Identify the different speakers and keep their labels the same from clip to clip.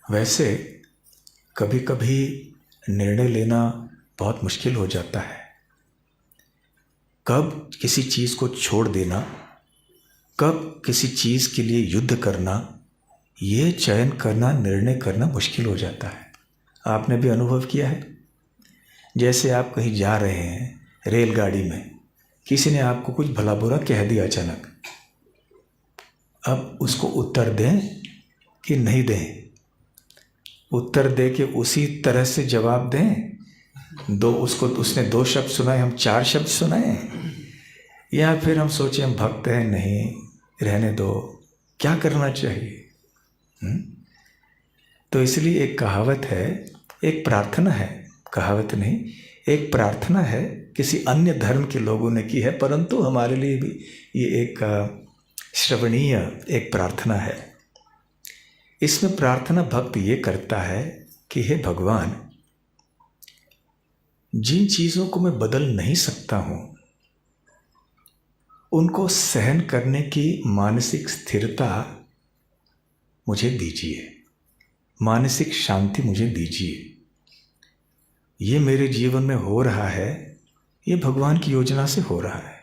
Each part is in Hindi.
Speaker 1: वैसे कभी कभी निर्णय लेना बहुत मुश्किल हो जाता है। कब किसी चीज़ को छोड़ देना, कब किसी चीज़ के लिए युद्ध करना, ये चयन करना, निर्णय करना मुश्किल हो जाता है। आपने भी अनुभव किया है। जैसे आप कहीं जा रहे हैं रेलगाड़ी में, किसी ने आपको कुछ भला बुरा कह दिया अचानक, अब उसको उत्तर दें कि नहीं दें। उत्तर दे के उसी तरह से जवाब दें, उसने 2 शब्द सुनाए, हम 4 शब्द सुनाए, या फिर हम सोचें हम भक्त हैं, नहीं रहने दो, क्या करना चाहिए? तो इसलिए एक कहावत है, एक प्रार्थना है, कहावत नहीं, एक प्रार्थना है, किसी अन्य धर्म के लोगों ने की है, परंतु हमारे लिए भी ये एक श्रवणीय एक प्रार्थना है। इसमें प्रार्थना भक्त ये करता है कि हे भगवान, जिन चीज़ों को मैं बदल नहीं सकता हूँ, उनको सहन करने की मानसिक स्थिरता मुझे दीजिए, मानसिक शांति मुझे दीजिए। ये मेरे जीवन में हो रहा है, ये भगवान की योजना से हो रहा है,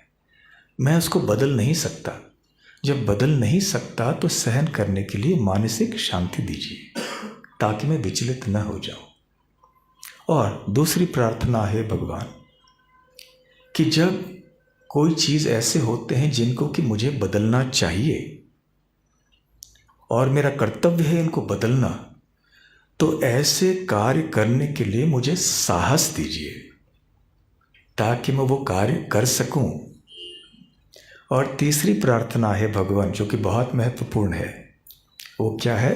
Speaker 1: मैं उसको बदल नहीं सकता। जब बदल नहीं सकता तो सहन करने के लिए मानसिक शांति दीजिए, ताकि मैं विचलित न हो जाऊं। और दूसरी प्रार्थना है भगवान कि जब कोई चीज़ ऐसे होते हैं जिनको कि मुझे बदलना चाहिए और मेरा कर्तव्य है इनको बदलना, तो ऐसे कार्य करने के लिए मुझे साहस दीजिए, ताकि मैं वो कार्य कर सकूं। और तीसरी प्रार्थना है भगवान, जो कि बहुत महत्वपूर्ण है, वो क्या है?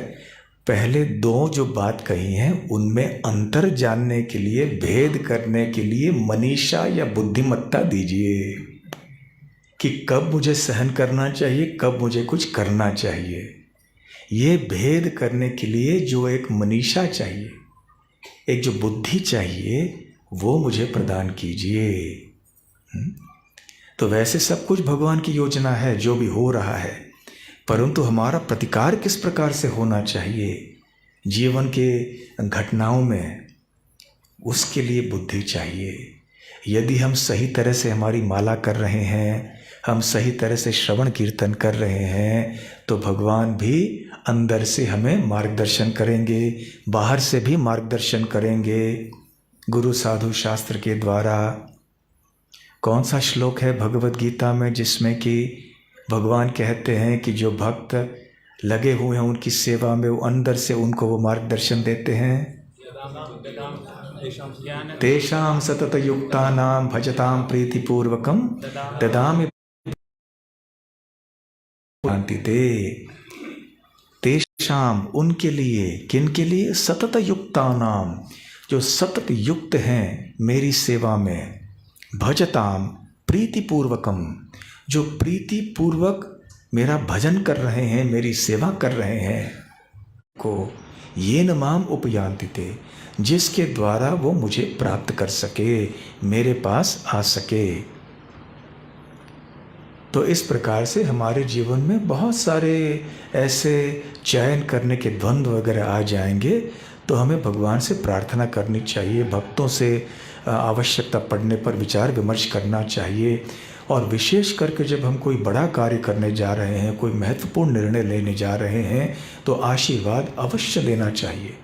Speaker 1: पहले 2 जो बात कही हैं उनमें अंतर जानने के लिए, भेद करने के लिए मनीषा या बुद्धिमत्ता दीजिए कि कब मुझे सहन करना चाहिए, कब मुझे कुछ करना चाहिए। ये भेद करने के लिए जो एक मनीषा चाहिए, एक जो बुद्धि चाहिए, वो मुझे प्रदान कीजिए। तो वैसे सब कुछ भगवान की योजना है जो भी हो रहा है, परंतु हमारा प्रतिकार किस प्रकार से होना चाहिए जीवन के घटनाओं में, उसके लिए बुद्धि चाहिए। यदि हम सही तरह से हमारी माला कर रहे हैं, हम सही तरह से श्रवण कीर्तन कर रहे हैं, तो भगवान भी अंदर से हमें मार्गदर्शन करेंगे, बाहर से भी मार्गदर्शन करेंगे गुरु साधु शास्त्र के द्वारा। कौन सा श्लोक है भगवत गीता में जिसमें कि भगवान कहते हैं कि जो भक्त लगे हुए हैं उनकी सेवा में, वो अंदर से उनको वो मार्गदर्शन देते हैं? तेषां सतत युक्तानां भजतां प्रीतिपूर्वकं ददामि शांति ते। तेषां उनके लिए, किन के लिए? सतत युक्तानां, जो सतत युक्त हैं मेरी सेवा में, भजताम प्रीतिपूर्वकम, जो प्रीतिपूर्वक मेरा भजन कर रहे हैं, मेरी सेवा कर रहे हैं, को ये नमाम उपयांति ते, जिसके द्वारा वो मुझे प्राप्त कर सके, मेरे पास आ सके। तो इस प्रकार से हमारे जीवन में बहुत सारे ऐसे चयन करने के द्वंद्व वगैरह आ जाएंगे, तो हमें भगवान से प्रार्थना करनी चाहिए, भक्तों से आवश्यकता पड़ने पर विचार विमर्श करना चाहिए। और विशेष करके जब हम कोई बड़ा कार्य करने जा रहे हैं, कोई महत्वपूर्ण निर्णय लेने जा रहे हैं, तो आशीर्वाद अवश्य लेना चाहिए।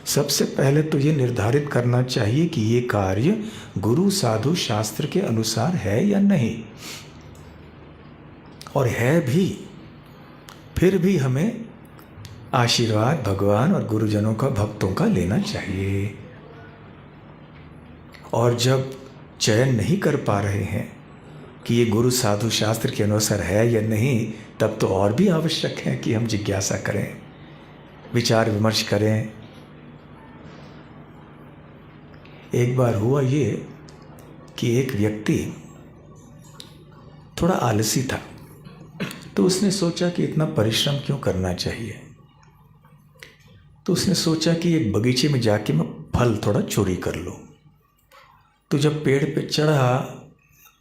Speaker 1: सबसे पहले तो ये निर्धारित करना चाहिए कि ये कार्य गुरु साधु शास्त्र के अनुसार है या नहीं, और है भी, फिर भी हमें आशीर्वाद भगवान और गुरुजनों का, भक्तों का लेना चाहिए। और जब चयन नहीं कर पा रहे हैं कि ये गुरु साधु शास्त्र के अनुसार है या नहीं, तब तो और भी आवश्यक है कि हम जिज्ञासा करें, विचार विमर्श करें। एक बार हुआ ये कि एक व्यक्ति थोड़ा आलसी था, तो उसने सोचा कि इतना परिश्रम क्यों करना चाहिए। तो उसने सोचा कि एक बगीचे में जाके मैं फल थोड़ा चोरी कर लूँ। तो जब पेड़ पे चढ़ा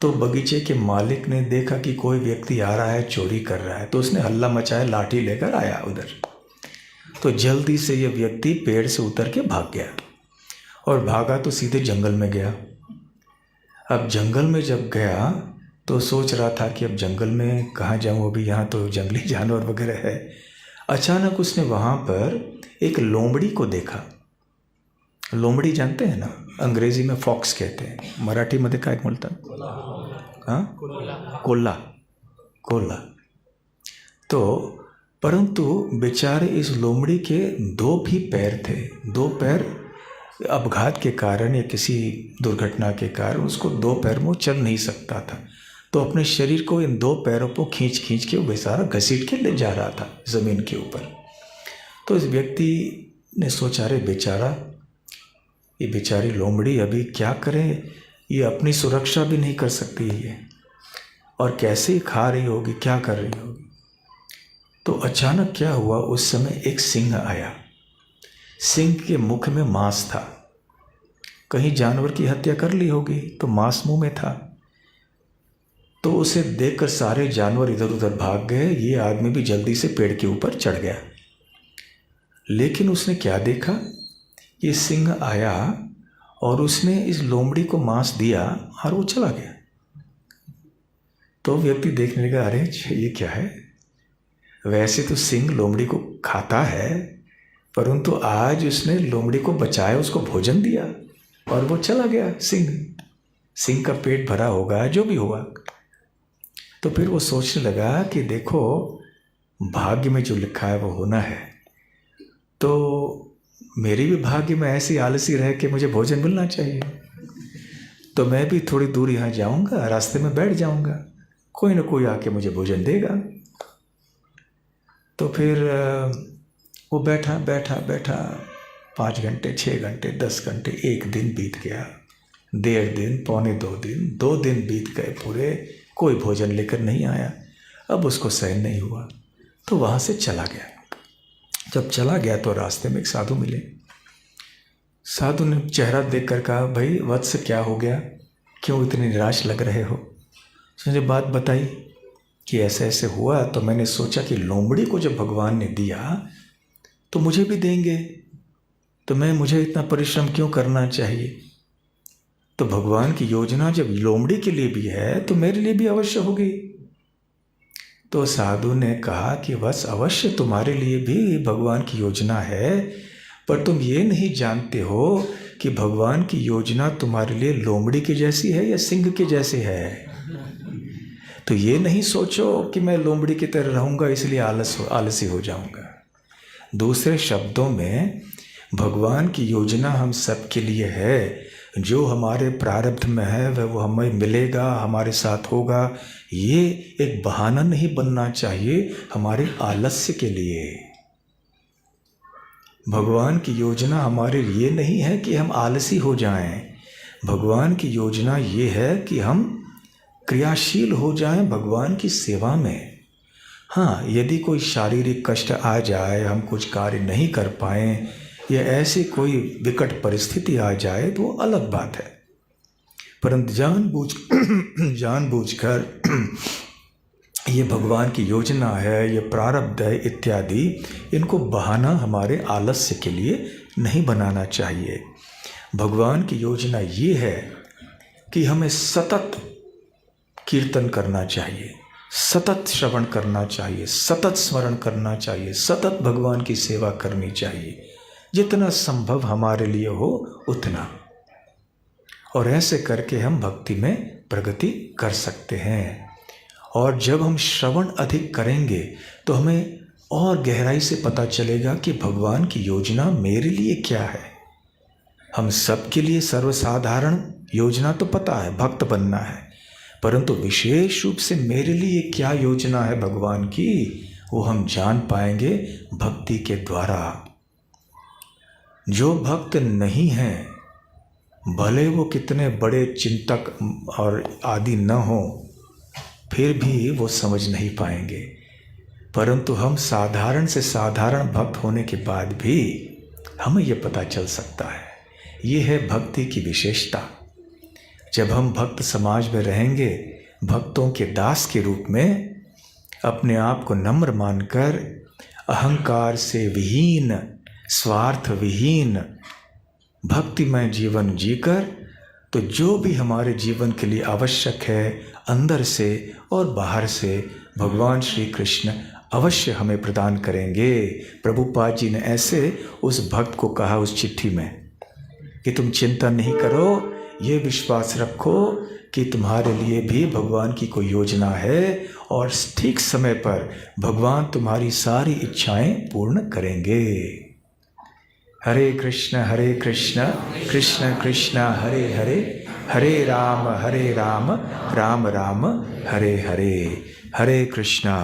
Speaker 1: तो बगीचे के मालिक ने देखा कि कोई व्यक्ति आ रहा है, चोरी कर रहा है, तो उसने हल्ला मचाया, लाठी लेकर आया उधर। तो जल्दी से ये व्यक्ति पेड़ से उतर के भाग गया और भागा तो सीधे जंगल में गया। अब जंगल में जब गया तो सोच रहा था कि अब जंगल में कहाँ जाऊँ, अभी यहाँ तो जंगली जानवर वगैरह है। अचानक उसने वहाँ पर एक लोमड़ी को देखा। लोमड़ी जानते हैं ना, अंग्रेजी में फॉक्स कहते हैं, मराठीमध्ये काय बोलतात? हाँ, कोल्हा। कोल्हा। तो परंतु बेचारे इस लोमड़ी के दो भी पैर थे, दो पैर अपघात के कारण या किसी दुर्घटना के कारण उसको दो पैर में वो चल नहीं सकता था। तो अपने शरीर को इन दो पैरों को खींच खींच के वो बेचारा घसीट के ले जा रहा था ज़मीन के ऊपर। तो इस व्यक्ति ने सोचा, अरे बेचारा, ये बेचारी लोमड़ी अभी क्या करे, ये अपनी सुरक्षा भी नहीं कर सकती है और कैसे खा रही होगी, क्या कर रही होगी। तो अचानक क्या हुआ, उस समय एक सिंह आया। सिंह के मुख में मांस था, कहीं जानवर की हत्या कर ली होगी तो मांस मुंह में था। तो उसे देखकर सारे जानवर इधर उधर भाग गए, ये आदमी भी जल्दी से पेड़ के ऊपर चढ़ गया। लेकिन उसने क्या देखा, ये सिंह आया और उसने इस लोमड़ी को मांस दिया और वो चला गया। तो व्यक्ति देखने लगा, अरे ये क्या है, वैसे तो सिंह लोमड़ी को खाता है, परंतु आज उसने लोमड़ी को बचाया, उसको भोजन दिया और वो चला गया। सिंह का पेट भरा होगा, जो भी हुआ। तो फिर वो सोचने लगा कि देखो, भाग्य में जो लिखा है वो होना है, तो मेरी भी भाग्य में ऐसी आलसी रह के मुझे भोजन मिलना चाहिए। तो मैं भी थोड़ी दूर यहाँ जाऊँगा, रास्ते में बैठ जाऊँगा, कोई ना कोई आके मुझे भोजन देगा। तो फिर वो बैठा बैठा बैठा 5 घंटे, 6 घंटे, 10 घंटे, 1 दिन बीत गया, 1.5 दिन, पौने 2 दिन, 2 दिन बीत गए पूरे, कोई भोजन लेकर नहीं आया। अब उसको सहन नहीं हुआ तो वहाँ से चला गया। जब चला गया तो रास्ते में एक साधु मिले। साधु ने चेहरा देखकर कहा, भाई वत्स क्या हो गया, क्यों इतने निराश लग रहे हो। उसने बात बताई कि ऐसे ऐसे हुआ, तो मैंने सोचा कि लोमड़ी को जब भगवान ने दिया तो मुझे भी देंगे, तो मुझे इतना परिश्रम क्यों करना चाहिए। तो भगवान की योजना जब लोमड़ी के लिए भी है तो मेरे लिए भी अवश्य होगी। तो साधु ने कहा कि बस अवश्य तुम्हारे लिए भी भगवान की योजना है, पर तुम ये नहीं जानते हो कि भगवान की योजना तुम्हारे लिए लोमड़ी की जैसी है या सिंह के जैसे है। तो ये नहीं सोचो कि मैं लोमड़ी की तरह रहूँगा इसलिए आलसी हो जाऊँगा। दूसरे शब्दों में, भगवान की योजना हम सब के लिए है, जो हमारे प्रारब्ध में है वह वो हमें मिलेगा, हमारे साथ होगा। ये एक बहाना नहीं बनना चाहिए हमारे आलस्य के लिए। भगवान की योजना हमारे लिए नहीं है कि हम आलसी हो जाएं। भगवान की योजना ये है कि हम क्रियाशील हो जाएं भगवान की सेवा में। हाँ, यदि कोई शारीरिक कष्ट आ जाए, हम कुछ कार्य नहीं कर पाएं या ऐसी कोई विकट परिस्थिति आ जाए तो वो अलग बात है, परंतु जानबूझकर ये भगवान की योजना है, ये प्रारब्ध है इत्यादि, इनको बहाना हमारे आलस्य के लिए नहीं बनाना चाहिए। भगवान की योजना ये है कि हमें सतत कीर्तन करना चाहिए, सतत श्रवण करना चाहिए, सतत स्मरण करना चाहिए, सतत भगवान की सेवा करनी चाहिए, जितना संभव हमारे लिए हो उतना। और ऐसे करके हम भक्ति में प्रगति कर सकते हैं। और जब हम श्रवण अधिक करेंगे तो हमें और गहराई से पता चलेगा कि भगवान की योजना मेरे लिए क्या है। हम सबके लिए सर्वसाधारण योजना तो पता है, भक्त बनना है, परंतु विशेष रूप से मेरे लिए क्या योजना है भगवान की, वो हम जान पाएंगे भक्ति के द्वारा। जो भक्त नहीं हैं, भले वो कितने बड़े चिंतक और आदि न हो, फिर भी वो समझ नहीं पाएंगे। परंतु हम साधारण से साधारण भक्त होने के बाद भी हमें ये पता चल सकता है। ये है भक्ति की विशेषता। जब हम भक्त समाज में रहेंगे, भक्तों के दास के रूप में अपने आप को नम्र मानकर, अहंकार से विहीन, स्वार्थ विहीन भक्तिमय जीवन जीकर, तो जो भी हमारे जीवन के लिए आवश्यक है अंदर से और बाहर से भगवान श्री कृष्ण अवश्य हमें प्रदान करेंगे। प्रभुपाद जी ने ऐसे उस भक्त को कहा उस चिट्ठी में कि तुम चिंता नहीं करो, ये विश्वास रखो कि तुम्हारे लिए भी भगवान की कोई योजना है और ठीक समय पर भगवान तुम्हारी सारी इच्छाएं पूर्ण करेंगे। हरे कृष्ण कृष्ण कृष्ण हरे हरे, हरे राम राम राम हरे हरे। हरे कृष्णा।